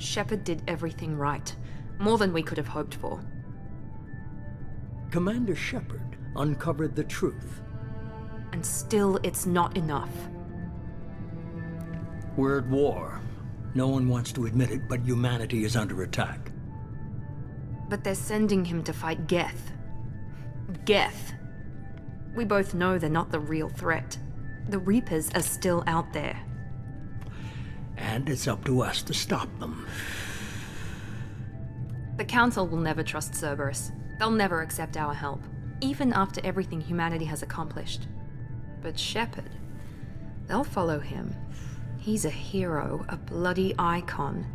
Shepard did everything right. More than we could have hoped for. Commander Shepard uncovered the truth. And still, it's not enough. We're at war. No one wants to admit it, but humanity is under attack. But they're sending him to fight Geth. Geth. We both know they're not the real threat. The Reapers are still out there. And it's up to us to stop them. The Council will never trust Cerberus. They'll never accept our help, even after everything humanity has accomplished. But Shepard, they'll follow him. He's a hero, a bloody icon.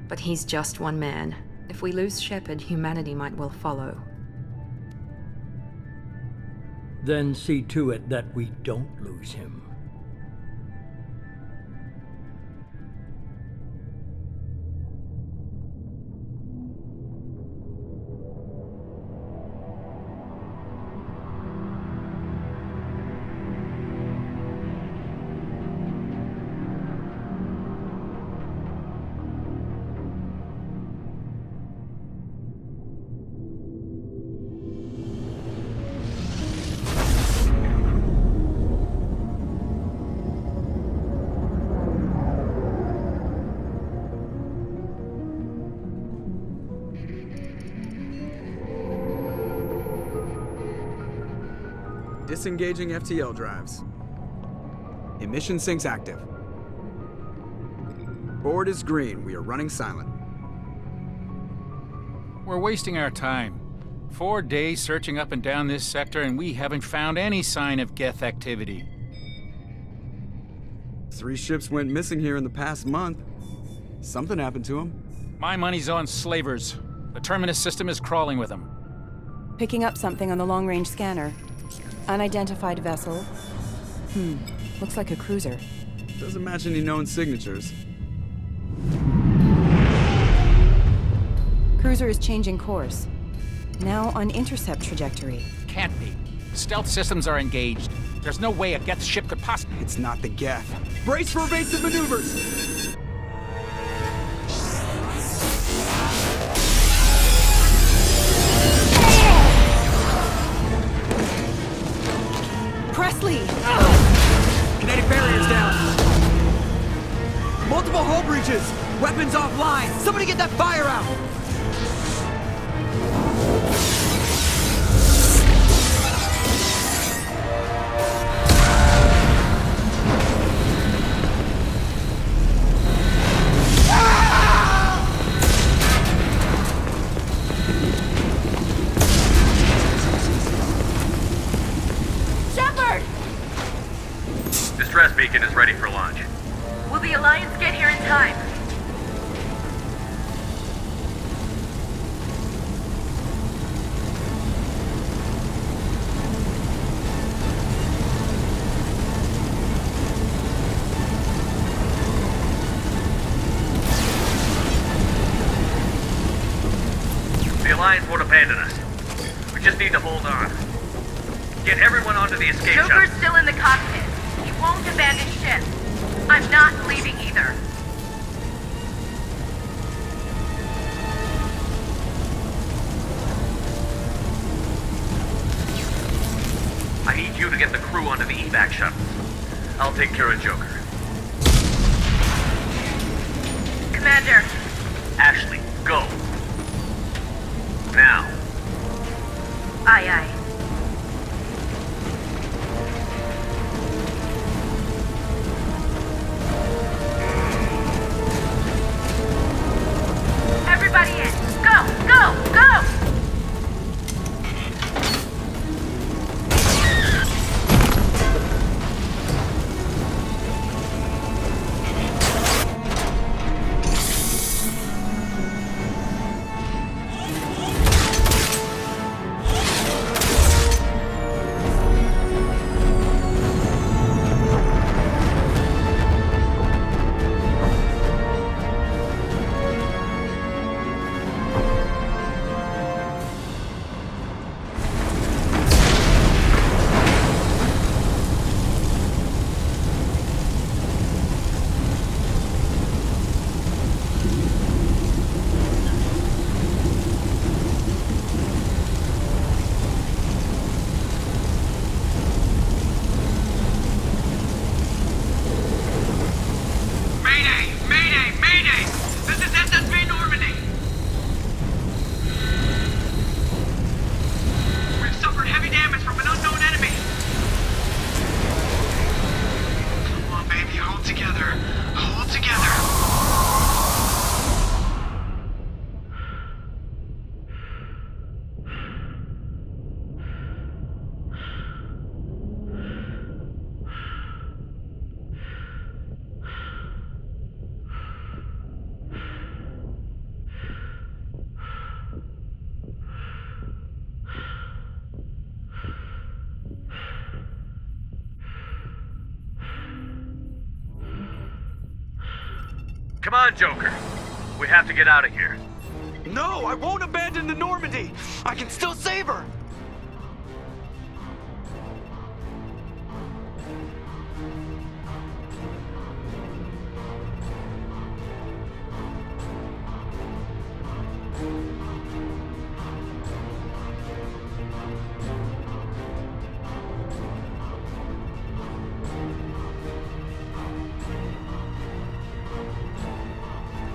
But he's just one man. If we lose Shepard, humanity might well follow. Then see to it that we don't lose him. Disengaging FTL drives. Emission sinks active. Board is green. We are running silent. We're wasting our time. 4 days searching up and down this sector, and we haven't found any sign of Geth activity. 3 ships went missing here in the past month. Something happened to them. My money's on slavers. The Terminus system is crawling with them. Picking up something on the long-range scanner. Unidentified vessel. Looks like a cruiser. Doesn't match any known signatures. Cruiser is changing course. Now on intercept trajectory. Can't be. Stealth systems are engaged. There's no way a Geth ship could possibly... It's not the Geth. Brace for evasive maneuvers! Presley! Kinetic barriers down! Multiple hull breaches! Weapons offline! Somebody get that fire out! Distress beacon is ready for launch. Will the Alliance get here in time? The Alliance won't abandon us. We just need to hold on. Get everyone onto the escape shuttle. Joker's still in the cockpit. He won't abandon ship. I'm not leaving either. I need you to get the crew onto the evac shuttles. I'll take care of Joker. Commander. Ashley, go. Now. Aye, aye. Everybody in! Go! Go! Go! Come on, Joker. We have to get out of here. No, I won't abandon the Normandy. I can still save her.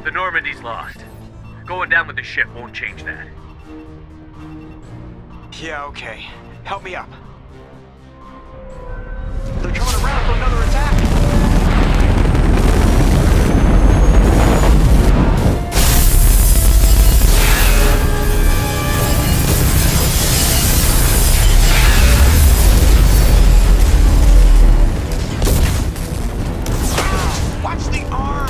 The Normandy's lost. Going down with the ship won't change that. Yeah, okay. Help me up. They're coming around for another attack. Watch the arm!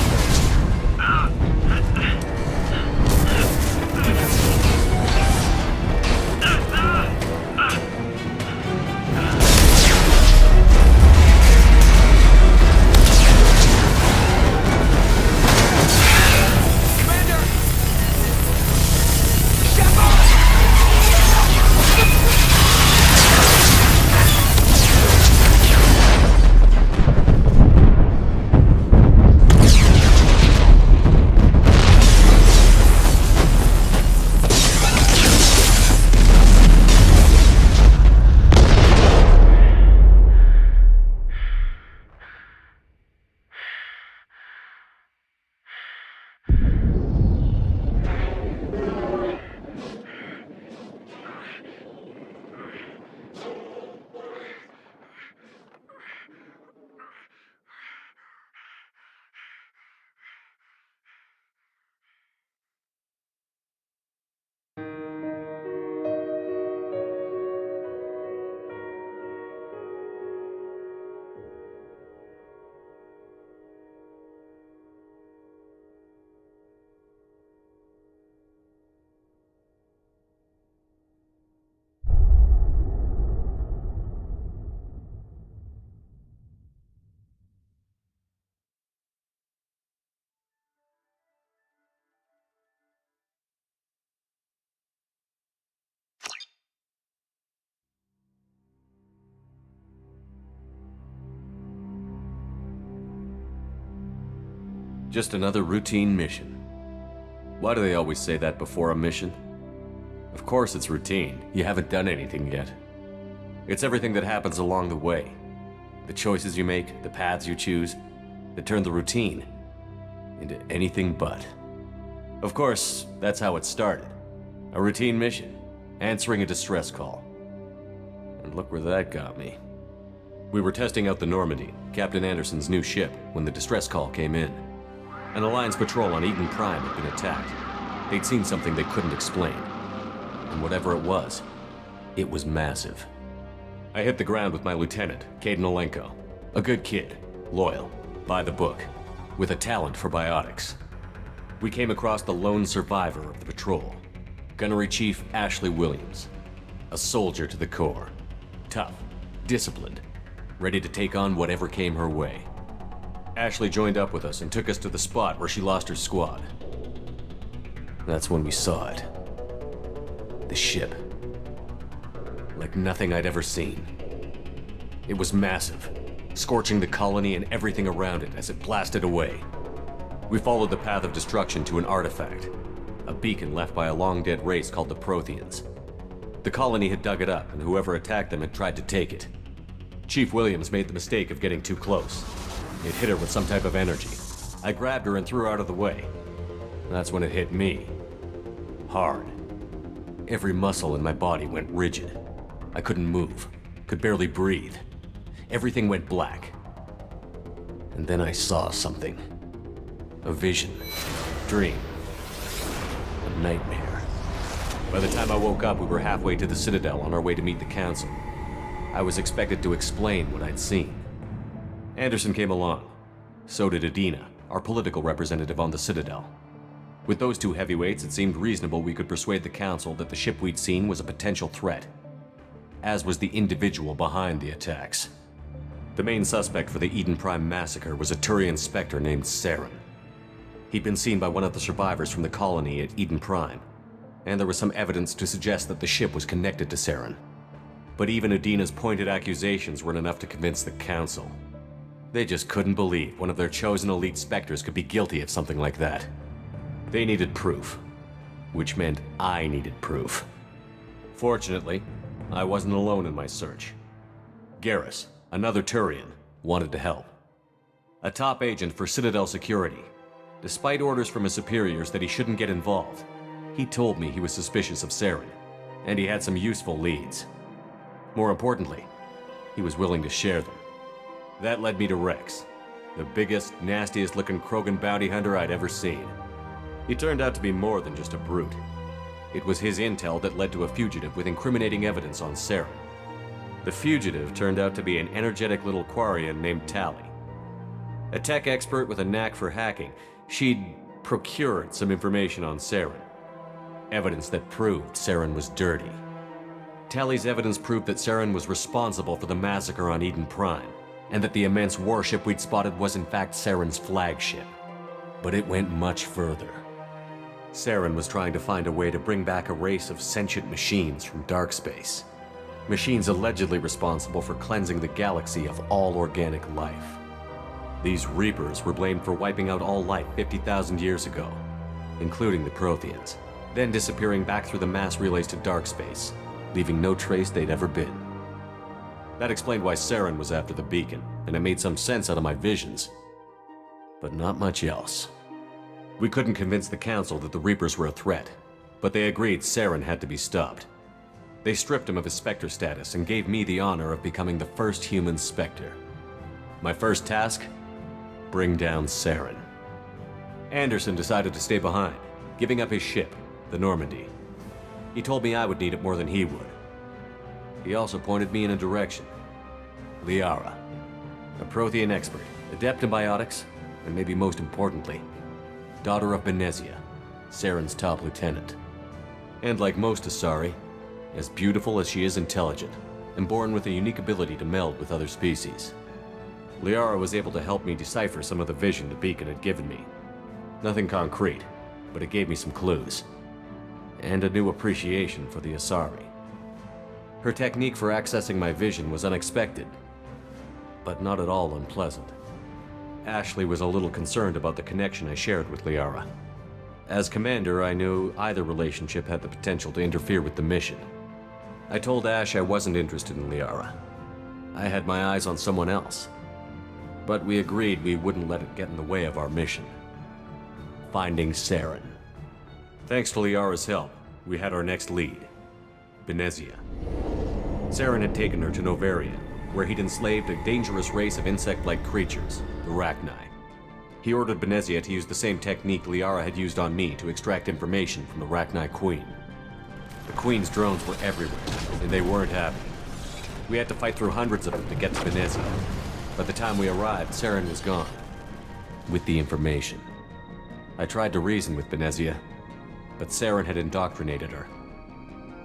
Just another routine mission. Why do they always say that before a mission? Of course it's routine. You haven't done anything yet. It's everything that happens along the way. The choices you make, the paths you choose, that turn the routine into anything but. Of course, that's how it started. A routine mission, answering a distress call. And look where that got me. We were testing out the Normandy, Captain Anderson's new ship, when the distress call came in. An Alliance patrol on Eden Prime had been attacked. They'd seen something they couldn't explain. And whatever it was massive. I hit the ground with my lieutenant, Caden Olenko. A good kid, loyal, by the book, with a talent for biotics. We came across the lone survivor of the patrol, Gunnery Chief Ashley Williams. A soldier to the core. Tough, disciplined, ready to take on whatever came her way. Ashley joined up with us and took us to the spot where she lost her squad. That's when we saw it. The ship. Like nothing I'd ever seen. It was massive, scorching the colony and everything around it as it blasted away. We followed the path of destruction to an artifact, a beacon left by a long-dead race called the Protheans. The colony had dug it up, and whoever attacked them had tried to take it. Chief Williams made the mistake of getting too close. It hit her with some type of energy. I grabbed her and threw her out of the way. That's when it hit me. Hard. Every muscle in my body went rigid. I couldn't move, could barely breathe. Everything went black. And then I saw something. A vision. Dream. A nightmare. By the time I woke up, we were halfway to the Citadel on our way to meet the Council. I was expected to explain what I'd seen. Anderson came along. So did Adina, our political representative on the Citadel. With those two heavyweights, it seemed reasonable we could persuade the Council that the ship we'd seen was a potential threat, as was the individual behind the attacks. The main suspect for the Eden Prime massacre was a Turian Spectre named Saren. He'd been seen by one of the survivors from the colony at Eden Prime, and there was some evidence to suggest that the ship was connected to Saren. But even Udina's pointed accusations weren't enough to convince the Council. They just couldn't believe one of their chosen elite Spectres could be guilty of something like that. They needed proof, which meant I needed proof. Fortunately, I wasn't alone in my search. Garrus, another Turian, wanted to help. A top agent for Citadel Security. Despite orders from his superiors that he shouldn't get involved, he told me he was suspicious of Saren, and he had some useful leads. More importantly, he was willing to share them. That led me to Rex, the biggest, nastiest looking Krogan bounty hunter I'd ever seen. He turned out to be more than just a brute. It was his intel that led to a fugitive with incriminating evidence on Saren. The fugitive turned out to be an energetic little Quarian named Tali. A tech expert with a knack for hacking, she'd procured some information on Saren. Evidence that proved Saren was dirty. Tali's evidence proved that Saren was responsible for the massacre on Eden Prime, and that the immense warship we'd spotted was in fact Saren's flagship. But it went much further. Saren was trying to find a way to bring back a race of sentient machines from dark space. Machines allegedly responsible for cleansing the galaxy of all organic life. These Reapers were blamed for wiping out all life 50,000 years ago, including the Protheans, then disappearing back through the mass relays to dark space, leaving no trace they'd ever been. That explained why Saren was after the beacon, and it made some sense out of my visions. But not much else. We couldn't convince the Council that the Reapers were a threat, but they agreed Saren had to be stopped. They stripped him of his Spectre status and gave me the honor of becoming the first human Spectre. My first task? Bring down Saren. Anderson decided to stay behind, giving up his ship, the Normandy. He told me I would need it more than he would. He also pointed me in a direction. Liara, a Prothean expert, adept in biotics, and maybe most importantly, daughter of Benezia, Saren's top lieutenant. And like most Asari, as beautiful as she is intelligent, and born with a unique ability to meld with other species. Liara was able to help me decipher some of the vision the beacon had given me. Nothing concrete, but it gave me some clues. And a new appreciation for the Asari. Her technique for accessing my vision was unexpected, but not at all unpleasant. Ashley was a little concerned about the connection I shared with Liara. As commander, I knew either relationship had the potential to interfere with the mission. I told Ash I wasn't interested in Liara. I had my eyes on someone else. But we agreed we wouldn't let it get in the way of our mission. Finding Saren. Thanks to Liara's help, we had our next lead. Benezia. Saren had taken her to Novaria, where he'd enslaved a dangerous race of insect-like creatures, the Rachni. He ordered Benezia to use the same technique Liara had used on me to extract information from the Rachni Queen. The Queen's drones were everywhere, and they weren't happy. We had to fight through hundreds of them to get to Benezia. By the time we arrived, Saren was gone. With the information. I tried to reason with Benezia, but Saren had indoctrinated her.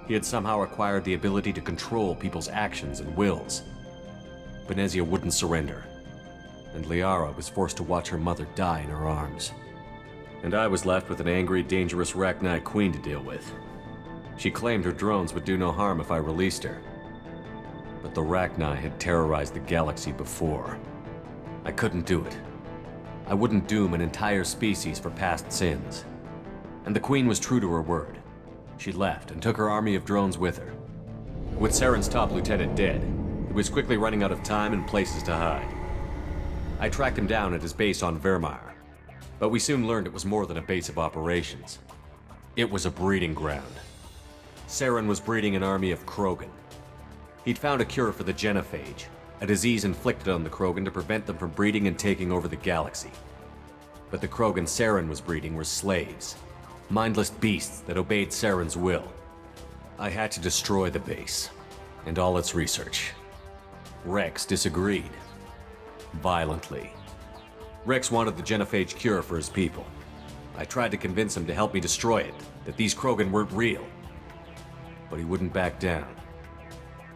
He had somehow acquired the ability to control people's actions and wills. Benezia wouldn't surrender, and Liara was forced to watch her mother die in her arms. And I was left with an angry, dangerous Rachni Queen to deal with. She claimed her drones would do no harm if I released her. But the Rachni had terrorized the galaxy before. I couldn't do it. I wouldn't doom an entire species for past sins. And the Queen was true to her word. She left and took her army of drones with her. With Saren's top lieutenant dead, he was quickly running out of time and places to hide. I tracked him down at his base on Vermeer, but we soon learned it was more than a base of operations. It was a breeding ground. Saren was breeding an army of Krogan. He'd found a cure for the genophage, a disease inflicted on the Krogan to prevent them from breeding and taking over the galaxy. But the Krogan Saren was breeding were slaves, mindless beasts that obeyed Saren's will. I had to destroy the base, and all its research. Rex disagreed. Violently. Rex wanted the genophage cure for his people. I tried to convince him to help me destroy it, that these Krogan weren't real. But he wouldn't back down.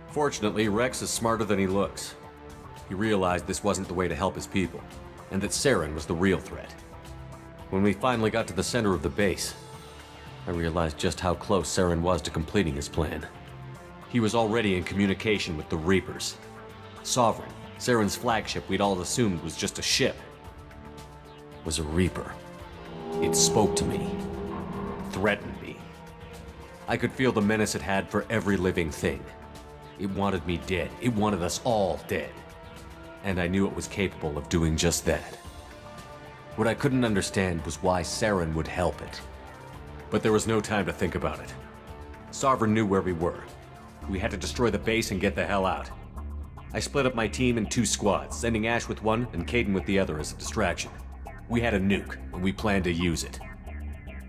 Fortunately, Rex is smarter than he looks. He realized this wasn't the way to help his people, and that Saren was the real threat. When we finally got to the center of the base, I realized just how close Saren was to completing his plan. He was already in communication with the Reapers. Sovereign, Saren's flagship we'd all assumed was just a ship, was a Reaper. It spoke to me, threatened me. I could feel the menace it had for every living thing. It wanted me dead. It wanted us all dead. And I knew it was capable of doing just that. What I couldn't understand was why Saren would help it. But there was no time to think about it. Sovereign knew where we were. We had to destroy the base and get the hell out. I split up my team in 2 squads, sending Ash with one and Caden with the other as a distraction. We had a nuke, and we planned to use it.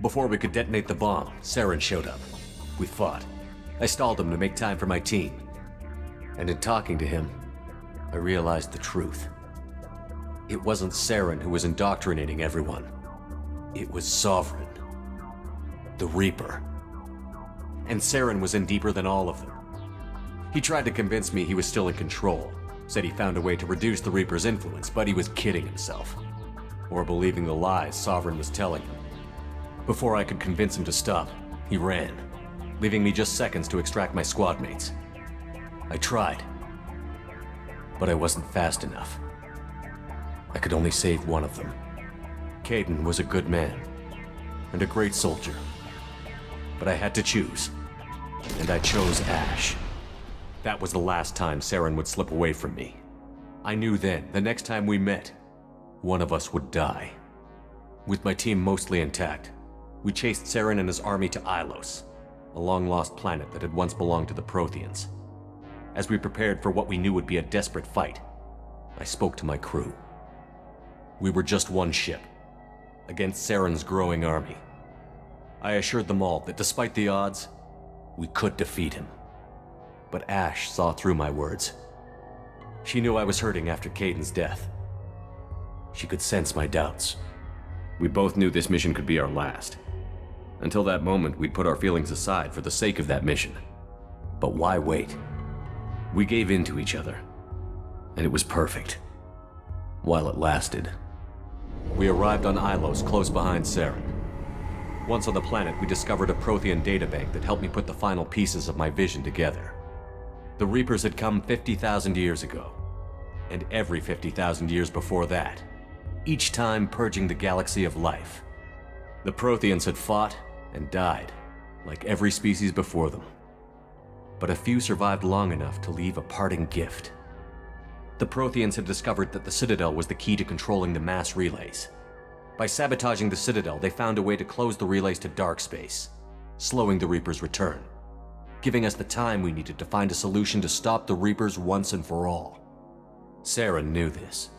Before we could detonate the bomb, Saren showed up. We fought. I stalled him to make time for my team. And in talking to him, I realized the truth. It wasn't Saren who was indoctrinating everyone. It was Sovereign. The Reaper. And Saren was in deeper than all of them. He tried to convince me he was still in control, said he found a way to reduce the Reaper's influence, but he was kidding himself. Or believing the lies Sovereign was telling him. Before I could convince him to stop, he ran, leaving me just seconds to extract my squad mates. I tried, but I wasn't fast enough. I could only save one of them. Caden was a good man, and a great soldier. But I had to choose, and I chose Ash. That was the last time Saren would slip away from me. I knew then, the next time we met, one of us would die. With my team mostly intact, we chased Saren and his army to Ilos, a long-lost planet that had once belonged to the Protheans. As we prepared for what we knew would be a desperate fight, I spoke to my crew. We were just one ship, against Saren's growing army. I assured them all that despite the odds, we could defeat him. But Ash saw through my words. She knew I was hurting after Caden's death. She could sense my doubts. We both knew this mission could be our last. Until that moment, we'd put our feelings aside for the sake of that mission. But why wait? We gave in to each other, and it was perfect. While it lasted. We arrived on Ilos close behind Saren. Once on the planet, we discovered a Prothean databank that helped me put the final pieces of my vision together. The Reapers had come 50,000 years ago, and every 50,000 years before that, each time purging the galaxy of life. The Protheans had fought and died, like every species before them. But a few survived long enough to leave a parting gift. The Protheans had discovered that the Citadel was the key to controlling the mass relays. By sabotaging the Citadel, they found a way to close the relays to dark space, slowing the Reapers' return, giving us the time we needed to find a solution to stop the Reapers once and for all. Saren knew this.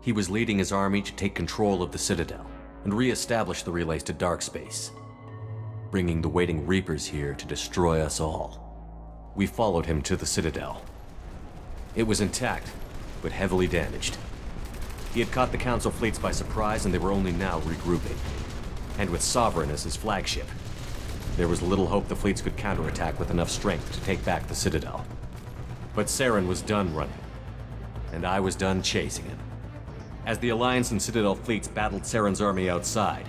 He was leading his army to take control of the Citadel and re-establish the relays to dark space, bringing the waiting Reapers here to destroy us all. We followed him to the Citadel. It was intact, but heavily damaged. He had caught the Council fleets by surprise, and they were only now regrouping. And with Sovereign as his flagship, there was little hope the fleets could counterattack with enough strength to take back the Citadel. But Saren was done running, and I was done chasing him. As the Alliance and Citadel fleets battled Saren's army outside,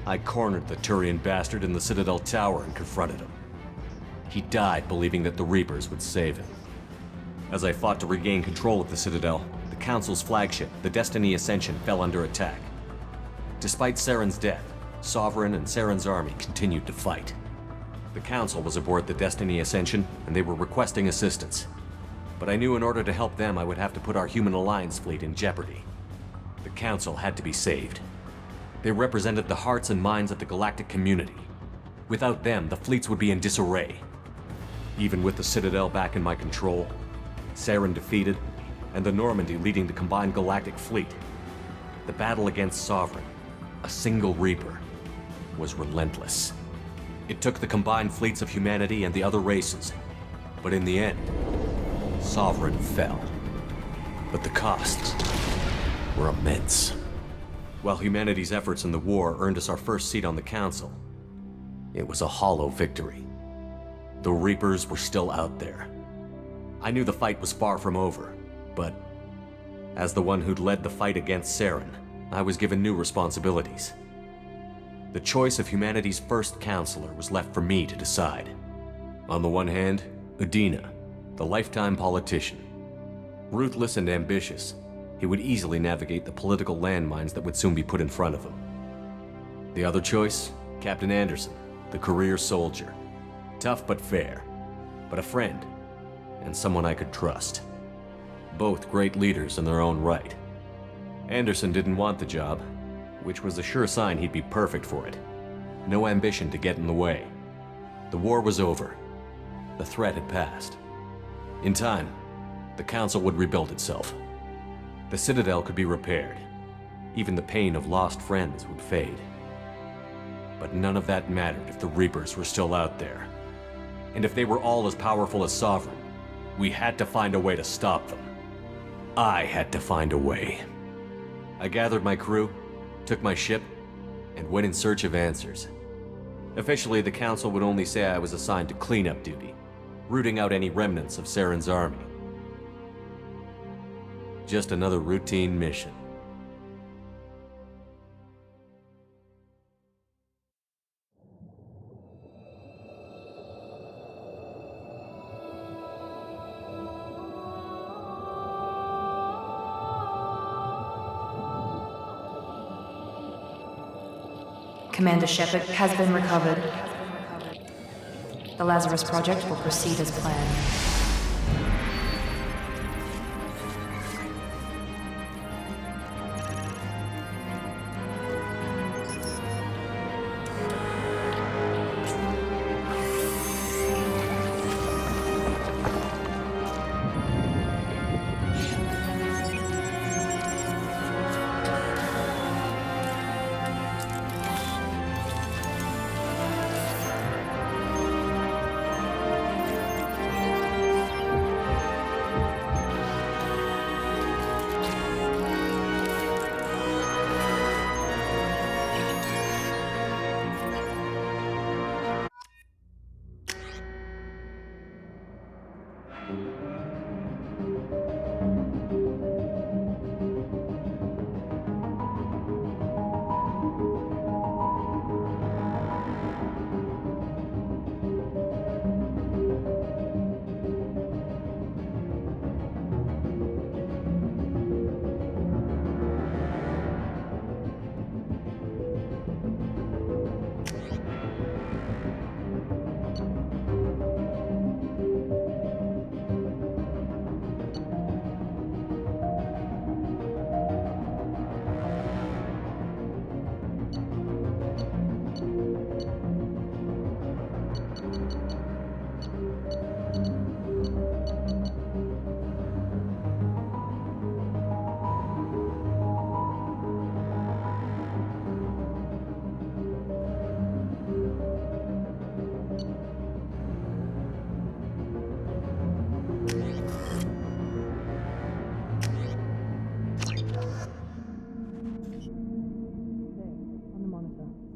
I cornered the Turian bastard in the Citadel tower and confronted him. He died believing that the Reapers would save him. As I fought to regain control of the Citadel, the Council's flagship, the Destiny Ascension, fell under attack. Despite Saren's death, Sovereign and Saren's army continued to fight. The Council was aboard the Destiny Ascension, and they were requesting assistance. But I knew in order to help them, I would have to put our Human Alliance fleet in jeopardy. The Council had to be saved. They represented the hearts and minds of the galactic community. Without them, the fleets would be in disarray. Even with the Citadel back in my control, Saren defeated, and the Normandy leading the combined galactic fleet, the battle against Sovereign, a single Reaper, was relentless. It took the combined fleets of humanity and the other races, but in the end, Sovereign fell. But the costs were immense. While humanity's efforts in the war earned us our first seat on the Council, it was a hollow victory. The Reapers were still out there. I knew the fight was far from over, but as the one who'd led the fight against Saren, I was given new responsibilities. The choice of humanity's first counselor was left for me to decide. On the one hand, Udina, the lifetime politician. Ruthless and ambitious, he would easily navigate the political landmines that would soon be put in front of him. The other choice, Captain Anderson, the career soldier. Tough but fair, but a friend, and someone I could trust. Both great leaders in their own right. Anderson didn't want the job, which was a sure sign he'd be perfect for it. No ambition to get in the way. The war was over. The threat had passed. In time, the Council would rebuild itself. The Citadel could be repaired. Even the pain of lost friends would fade. But none of that mattered if the Reapers were still out there. And if they were all as powerful as Sovereign, we had to find a way to stop them. I had to find a way. I gathered my crew, took my ship, and went in search of answers. Officially, the Council would only say I was assigned to cleanup duty, rooting out any remnants of Saren's army. Just another routine mission. Commander Shepard has been recovered. The Lazarus Project will proceed as planned.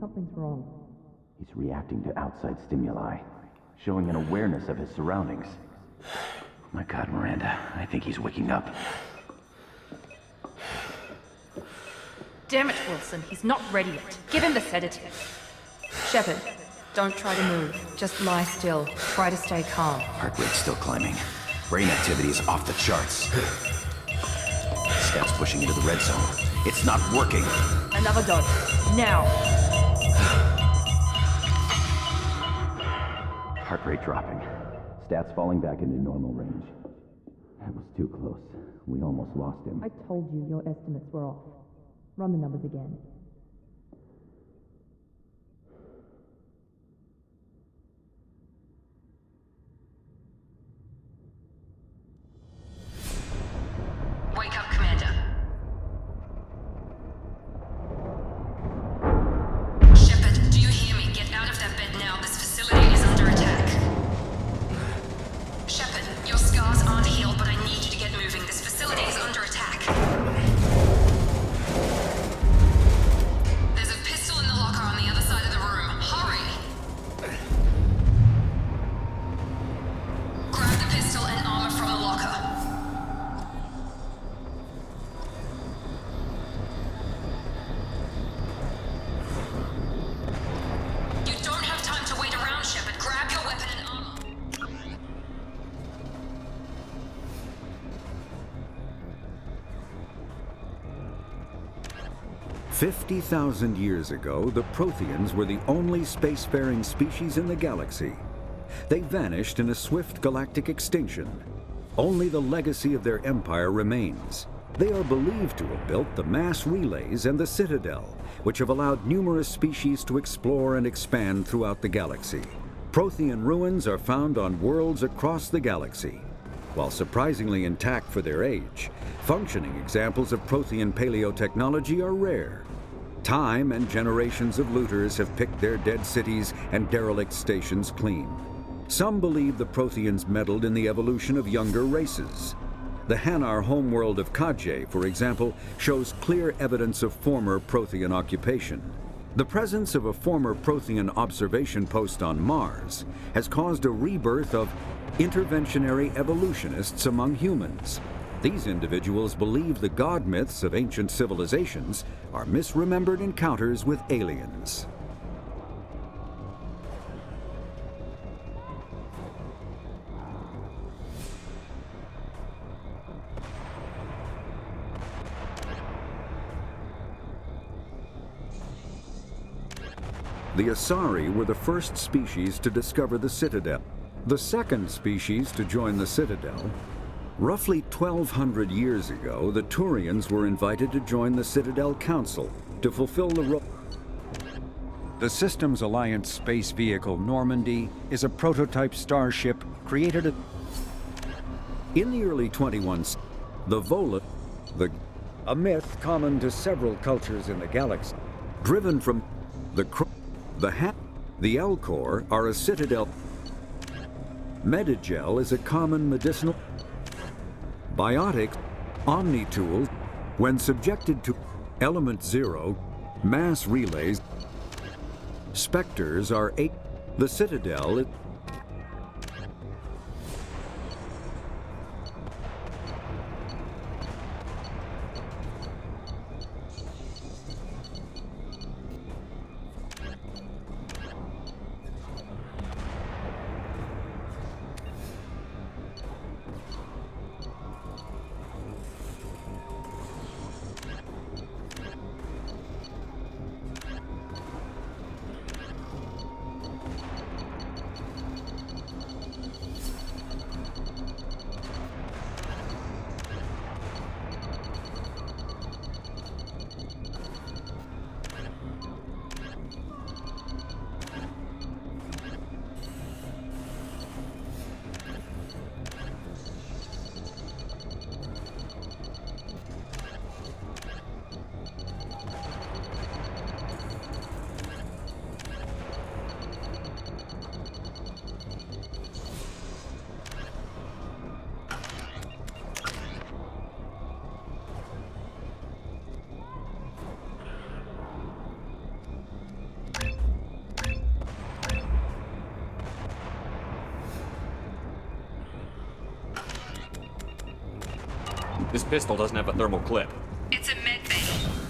Something's wrong. He's reacting to outside stimuli, showing an awareness of his surroundings. My God, Miranda, I think he's waking up. Damn it, Wilson, he's not ready yet. Give him the sedative. Shepard, don't try to move. Just lie still. Try to stay calm. Heart rate's still climbing. Brain activity is off the charts. Scout's pushing into the red zone. It's not working. Another dose. Now. Heart rate dropping. Stats falling back into normal range. That was too close. We almost lost him. I told you your estimates were off. Run the numbers again. Wake up, Commander. Shepard, do you hear me? Get out of that bed now. This facility is under attack. Shepard, your scars aren't healed, but I need you to get moving. This facility is under attack. 50,000 years ago, the Protheans were the only spacefaring species in the galaxy. They vanished in a swift galactic extinction. Only the legacy of their empire remains. They are believed to have built the mass relays and the Citadel, which have allowed numerous species to explore and expand throughout the galaxy. Prothean ruins are found on worlds across the galaxy. While surprisingly intact for their age, functioning examples of Prothean paleotechnology are rare. Time and generations of looters have picked their dead cities and derelict stations clean. Some believe the Protheans meddled in the evolution of younger races. The Hanar homeworld of Kaje, for example, shows clear evidence of former Prothean occupation. The presence of a former Prothean observation post on Mars has caused a rebirth of interventionary evolutionists among humans. These individuals believe the god myths of ancient civilizations are misremembered encounters with aliens. The Asari were the first species to discover the Citadel. The second species to join the Citadel. Roughly 1,200 years ago, the Turians were invited to join the Citadel Council to fulfill the role. The Systems Alliance space vehicle Normandy is a prototype starship created in the early 21st. The Vola, a myth common to several cultures in the galaxy, driven from the Elcor are a Citadel. Medigel is a common medicinal. Biotic Omni-tool, when subjected to Element Zero, mass relays. Spectres are the Citadel. This pistol doesn't have a thermal clip. It's a med bay.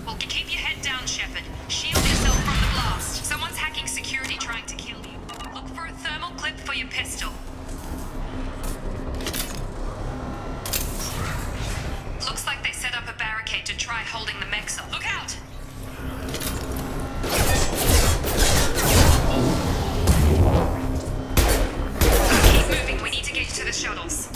Well, keep your head down, Shepard. Shield yourself from the blast. Someone's hacking security trying to kill you. Look for a thermal clip for your pistol. Looks like they set up a barricade to try holding the mechs up. Look out! Keep moving. We need to get you to the shuttles.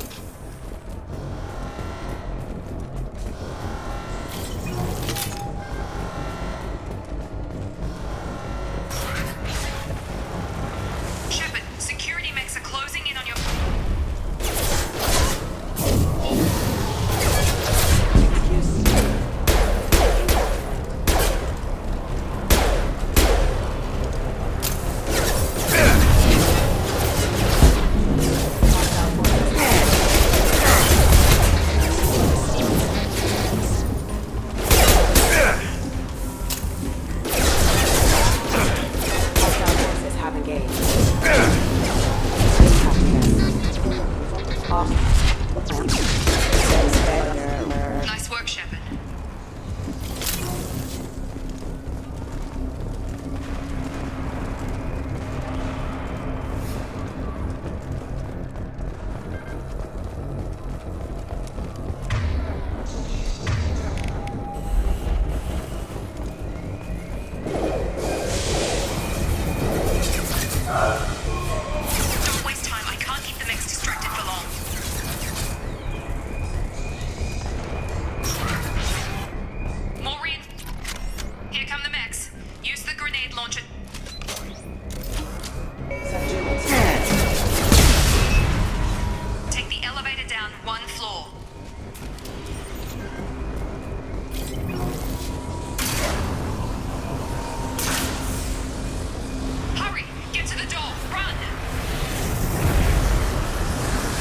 Launch it. Take the elevator down 1 floor. Hurry! Get to the door! Run!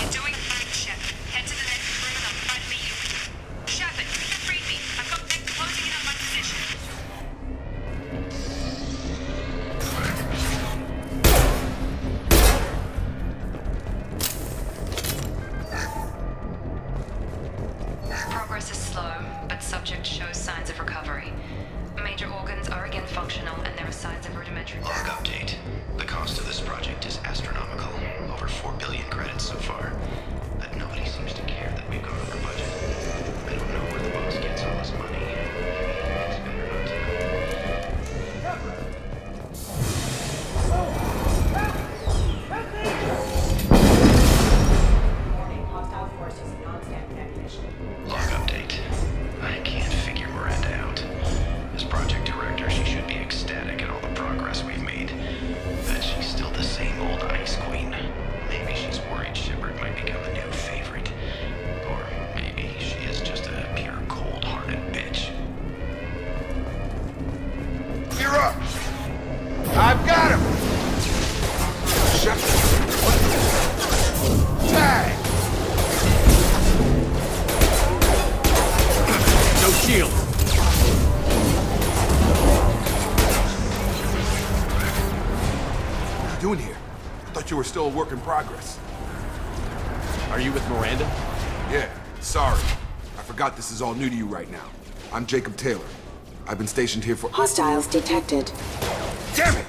You're doing fine, Shep. Head to the next room and I'll try to meet you. Shepard, read me. I've got Nick closing in on my position. Progress is slow, but subject shows signs of recovery. Major organs are again functional, and there are signs of rudimentary... Log update. The cost of this project is astronomical. Over 4 billion credits so far. But nobody seems to care that we've gone over budget. I don't know where the boss gets all this money. It's better not to Log update. I can't figure Miranda out. As project director, she should be ecstatic at all the progress we've made. But she's still the same old ice queen. Maybe she's worried Shepard might become the new favorite. Or maybe she is just a pure cold-hearted bitch. You're up! I've got him! Shepard! Tag! No shield. What are you doing here? I thought you were still a work in progress. Are you with Miranda? Yeah, sorry. I forgot this is all new to you right now. I'm Jacob Taylor. I've been stationed here for... Hostiles detected. Damn it!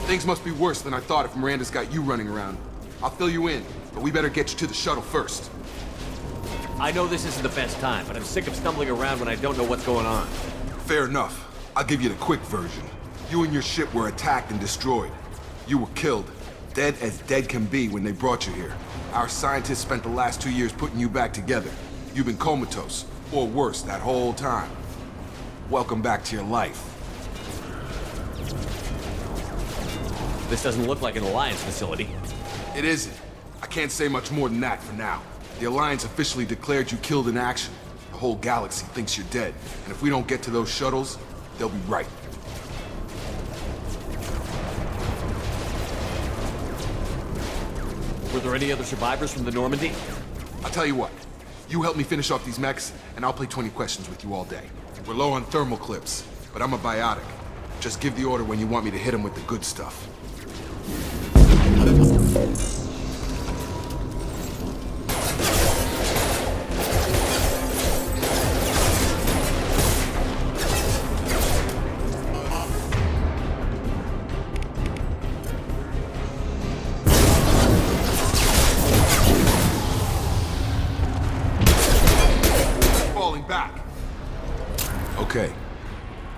Things must be worse than I thought if Miranda's got you running around. I'll fill you in, but we better get you to the shuttle first. I know this isn't the best time, but I'm sick of stumbling around when I don't know what's going on. Fair enough. I'll give you the quick version. You and your ship were attacked and destroyed. You were killed. Dead as dead can be when they brought you here. Our scientists spent the last 2 years putting you back together. You've been comatose, or worse, that whole time. Welcome back to your life. This doesn't look like an Alliance facility. It isn't. I can't say much more than that for now. The Alliance officially declared you killed in action. The whole galaxy thinks you're dead, and if we don't get to those shuttles, they'll be right. Were there any other survivors from the Normandy? I'll tell you what. You help me finish off these mechs, and I'll play 20 questions with you all day. We're low on thermal clips, but I'm a biotic. Just give the order when you want me to hit them with the good stuff. Falling back. Okay.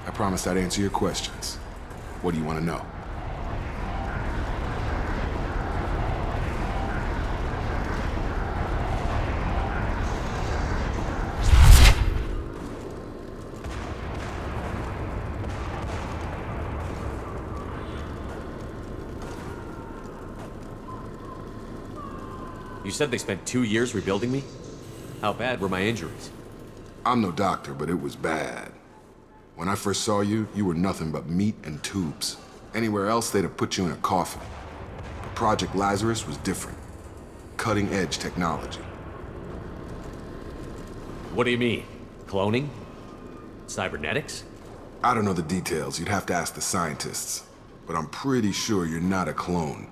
I promised I'd answer your questions. What do you want to know? You said they spent 2 years rebuilding me? How bad were my injuries? I'm no doctor, but it was bad. When I first saw you, you were nothing but meat and tubes. Anywhere else, they'd have put you in a coffin. But Project Lazarus was different. Cutting-edge technology. What do you mean? Cloning? Cybernetics? I don't know the details. You'd have to ask the scientists. But I'm pretty sure you're not a clone.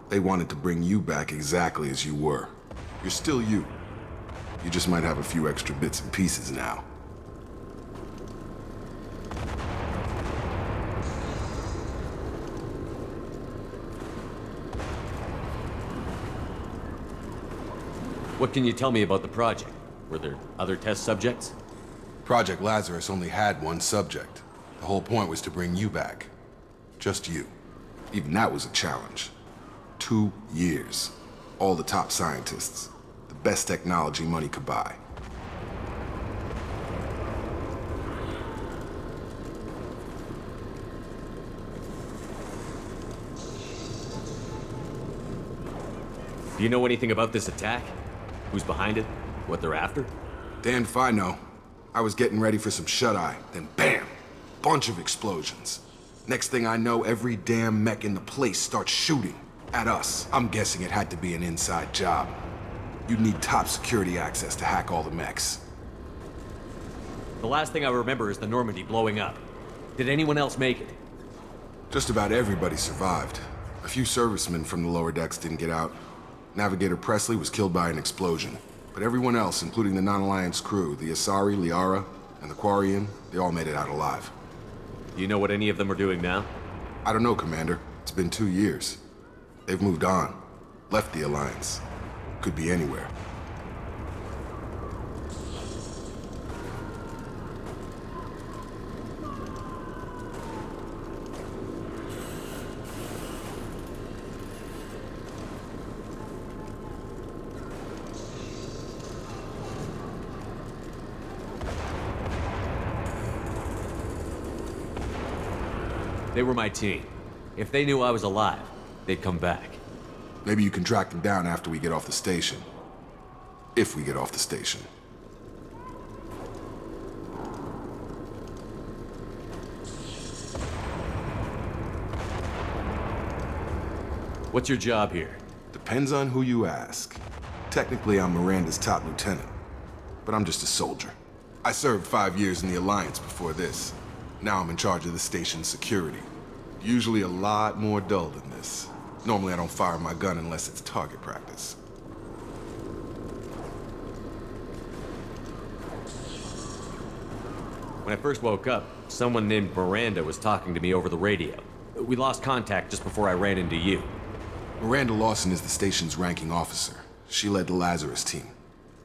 They wanted to bring you back exactly as you were. You're still you. You just might have a few extra bits and pieces now. What can you tell me about the project? Were there other test subjects? Project Lazarus only had one subject. The whole point was to bring you back. Just you. Even that was a challenge. 2 years. All the top scientists. The best technology money could buy. Do you know anything about this attack? Who's behind it? What they're after? Damn if I know. I was getting ready for some shut-eye, then bam! Bunch of explosions. Next thing I know, every damn mech in the place starts shooting at us. I'm guessing it had to be an inside job. You'd need top security access to hack all the mechs. The last thing I remember is the Normandy blowing up. Did anyone else make it? Just about everybody survived. A few servicemen from the lower decks didn't get out. Navigator Presley was killed by an explosion. But everyone else, including the non-Alliance crew, the Asari, Liara, and the Quarian, they all made it out alive. Do you know what any of them are doing now? I don't know, Commander. It's been 2 years. They've moved on. Left the Alliance. Could be anywhere. They were my team. If they knew I was alive, they'd come back. Maybe you can track them down after we get off the station. If we get off the station. What's your job here? Depends on who you ask. Technically, I'm Miranda's top lieutenant, but I'm just a soldier. I served 5 years in the Alliance before this. Now I'm in charge of the station's security. Usually a lot more dull than this. Normally I don't fire my gun unless it's target practice. When I first woke up, someone named Miranda was talking to me over the radio. We lost contact just before I ran into you. Miranda Lawson is the station's ranking officer. She led the Lazarus team.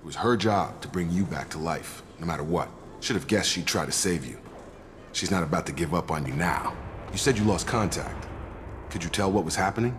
It was her job to bring you back to life, no matter what. Should have guessed she'd try to save you. She's not about to give up on you now. You said you lost contact. Could you tell what was happening?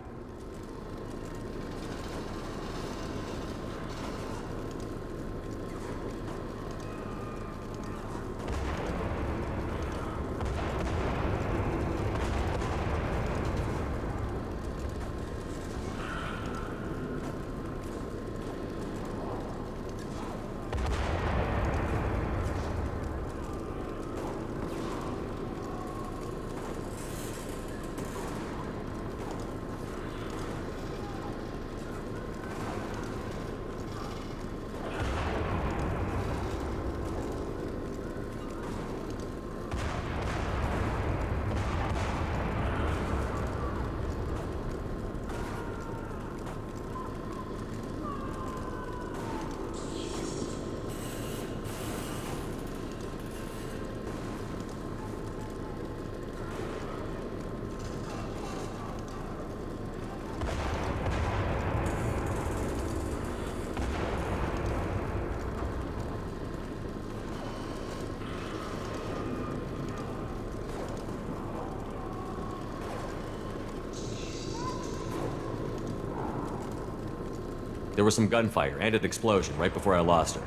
There was some gunfire and an explosion right before I lost her.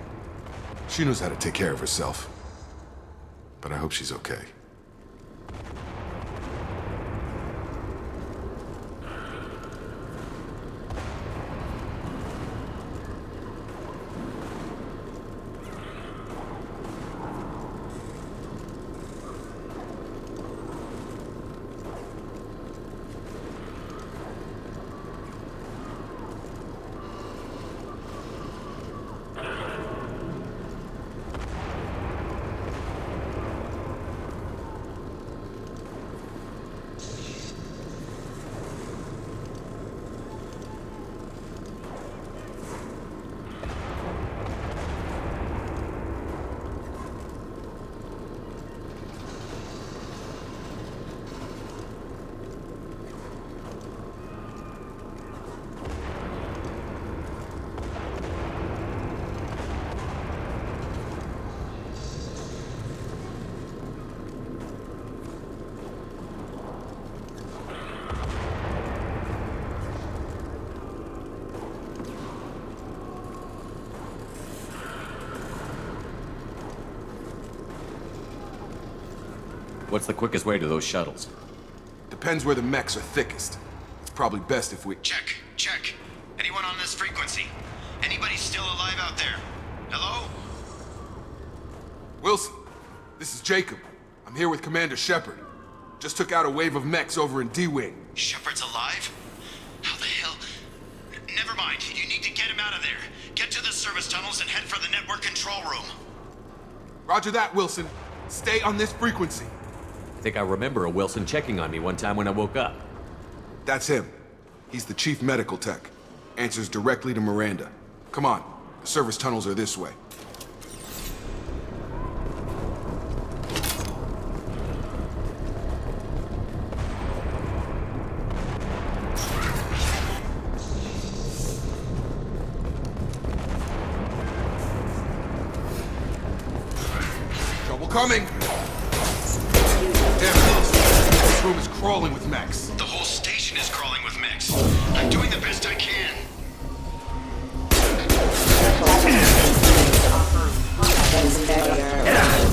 She knows how to take care of herself. But I hope she's okay. What's the quickest way to those shuttles? Depends where the mechs are thickest. It's probably best if we... Check. Anyone on this frequency? Anybody still alive out there? Hello? Wilson, this is Jacob. I'm here with Commander Shepard. Just took out a wave of mechs over in D-Wing. Shepard's alive? How the hell? Never mind. You need to get him out of there. Get to the service tunnels and head for the network control room. Roger that, Wilson. Stay on this frequency. I think I remember a Wilson checking on me one time when I woke up. That's him. He's the chief medical tech. Answers directly to Miranda. Come on. The service tunnels are this way. Coming! Damn close. This room is crawling with mechs. The whole station is crawling with mechs. I'm doing the best I can. That is very